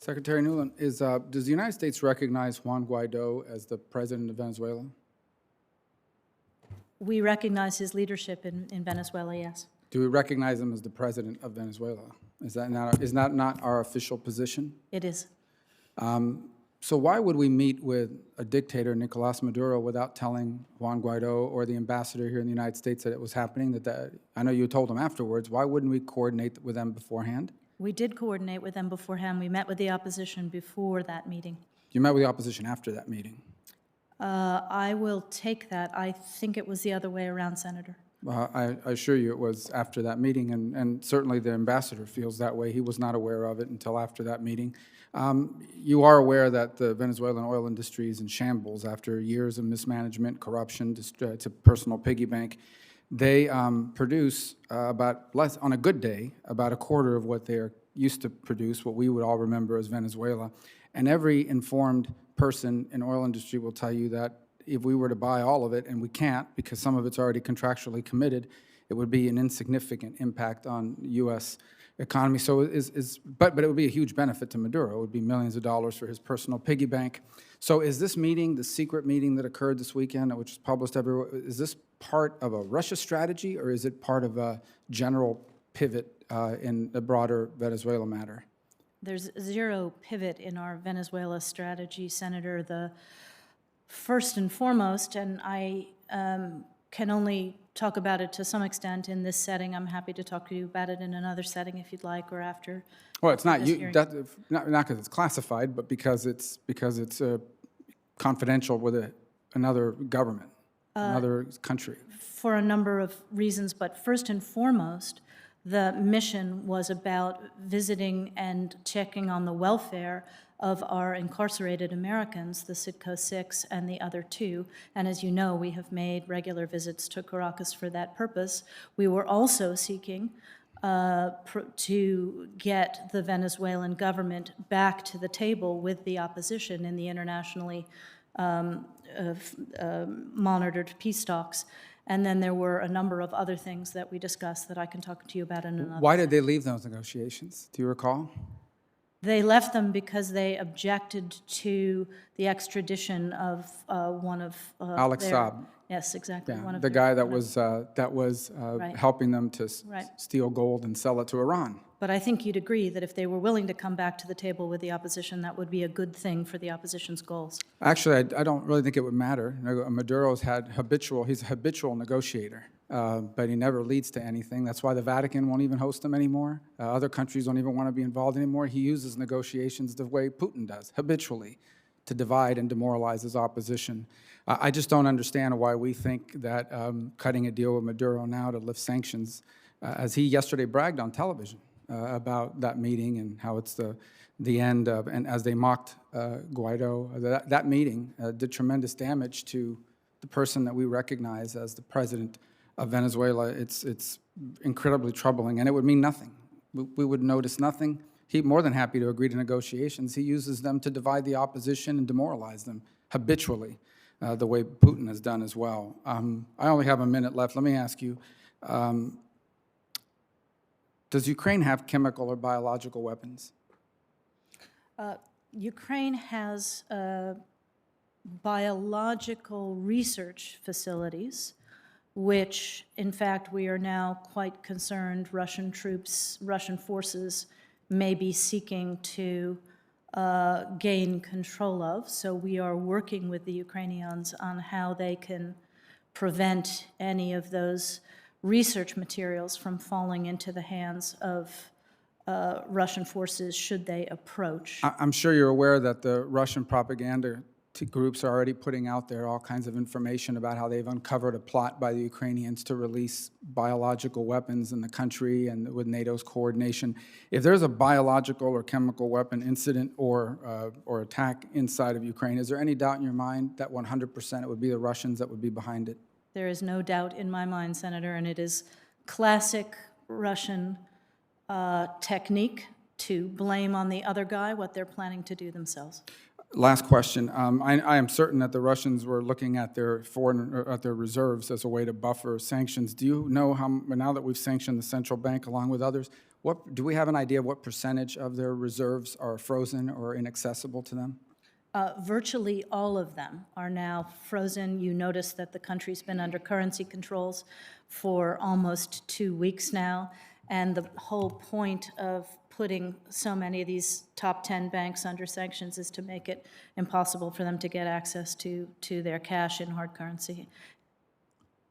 Secretary Nuland, does the United States recognize Juan Guaido as the president of Venezuela? We recognize his leadership in Venezuela, yes. Do we recognize him as the president of Venezuela? Is that not our official position? It is. So why would we meet with a dictator, Nicolas Maduro, without telling Juan Guaido or the ambassador here in the United States that it was happening? I know you told them afterwards. Why wouldn't we coordinate with them beforehand? We did coordinate with them beforehand. We met with the opposition before that meeting. You met with the opposition after that meeting. I will take that. I think it was the other way around, Senator. I assure you it was after that meeting, and certainly the ambassador feels that way. He was not aware of it until after that meeting. You are aware that the Venezuelan oil industry is in shambles after years of mismanagement, corruption, to personal piggy bank. They produce on a good day, about a quarter of what they are used to produce, what we would all remember as Venezuela. And every informed person in oil industry will tell you that if we were to buy all of it, and we can't because some of it's already contractually committed, it would be an insignificant impact on U.S. economy. So but it would be a huge benefit to Maduro. It would be millions of dollars for his personal piggy bank. So is this meeting, the secret meeting that occurred this weekend, which is published everywhere, is this part of a Russia strategy, or is it part of a general pivot in the broader Venezuela matter? There's zero pivot in our Venezuela strategy, Senator. The first and foremost, and I can only talk about it to some extent in this setting. I'm happy to talk to you about it in another setting if you'd like, or after. Well, it's not you, not because it's classified, but because it's confidential with another government, another country. For a number of reasons, but first and foremost, the mission was about visiting and checking on the welfare of our incarcerated Americans, the Citco 6 and the other 2. And as you know, we have made regular visits to Caracas for that purpose. We were also seeking to get the Venezuelan government back to the table with the opposition in the internationally monitored peace talks. And then there were a number of other things that we discussed that I can talk to you about in another. Why did they leave those negotiations? Do you recall? They left them because they objected to the extradition of one of Alex Saab. Yes, exactly. Yeah, one of the guy that was Right. helping them to Right. steal gold and sell it to Iran. But I think you'd agree that if they were willing to come back to the table with the opposition, that would be a good thing for the opposition's goals. Actually, I don't really think it would matter. Maduro's he's a habitual negotiator, but he never leads to anything. That's why the Vatican won't even host him anymore. Other countries don't even want to be involved anymore. He uses negotiations the way Putin does, habitually, to divide and demoralize his opposition. I just don't understand why we think that cutting a deal with Maduro now to lift sanctions, as he yesterday bragged on television, about that meeting and how it's the end of, and as they mocked Guaido, that meeting did tremendous damage to the person that we recognize as the president of Venezuela. It's incredibly troubling, and it would mean nothing. We would notice nothing. He's more than happy to agree to negotiations. He uses them to divide the opposition and demoralize them habitually, the way Putin has done as well. I only have a minute left. Let me ask you, does Ukraine have chemical or biological weapons? Ukraine has biological research facilities, which, in fact, we are now quite concerned Russian forces may be seeking to gain control of. So we are working with the Ukrainians on how they can prevent any of those research materials from falling into the hands of Russian forces should they approach. I'm sure you're aware that the Russian propaganda groups are already putting out there all kinds of information about how they've uncovered a plot by the Ukrainians to release biological weapons in the country and with NATO's coordination. If there's a biological or chemical weapon incident or attack inside of Ukraine, is there any doubt in your mind that 100% it would be the Russians that would be behind it? There is no doubt in my mind, Senator, and it is classic Russian technique to blame on the other guy what they're planning to do themselves. Last question. I am certain that the Russians were looking at their reserves as a way to buffer sanctions. Do you know how, now that we've sanctioned the central bank along with others, Do we have an idea of what percentage of their reserves are frozen or inaccessible to them? Virtually all of them are now frozen. You notice that the country's been under currency controls for almost 2 weeks now, and the whole point of putting so many of these top 10 banks under sanctions is to make it impossible for them to get access to their cash in hard currency.